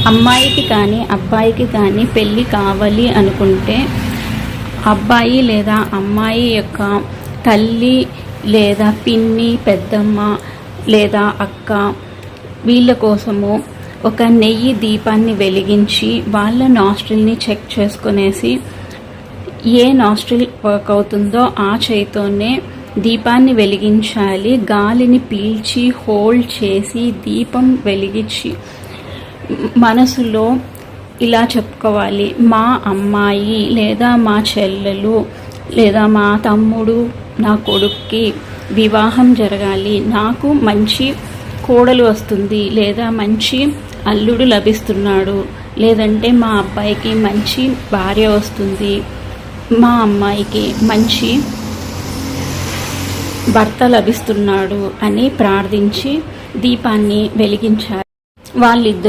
అమ్మాయికి కానీ అబ్బాయికి కానీ పెళ్ళి కావాలి అనుకుంటే అబ్బాయి లేదా అమ్మాయి యొక్క తల్లి లేదా పిన్ని, పెద్దమ్మ లేదా అక్క వీళ్ళ కోసము ఒక నెయ్యి దీపాన్ని వెలిగించి వాళ్ళ నాస్ట్రిల్ని చెక్ చేసుకునేసి ఏ నాస్ట్రిల్ వర్క్ అవుతుందో ఆ చేయితోనే దీపాన్ని వెలిగించాలి. గాలిని పీల్చి హోల్డ్ చేసి దీపం వెలిగించి మనసులో ఇలా చెప్పుకోవాలి, మా అమ్మాయి లేదా మా చెల్లెలు లేదా మా తమ్ముడు, నా కొడుక్కి వివాహం జరగాలి, నాకు మంచి కోడలు వస్తుంది లేదా మంచి అల్లుడు లభిస్తున్నాడు, లేదంటే మా అబ్బాయికి మంచి భార్య వస్తుంది, మా అమ్మాయికి మంచి భర్త లభిస్తున్నాడు అని ప్రార్థించి దీపాన్ని వెలిగించాలి. వాళ్ళిద్దరూ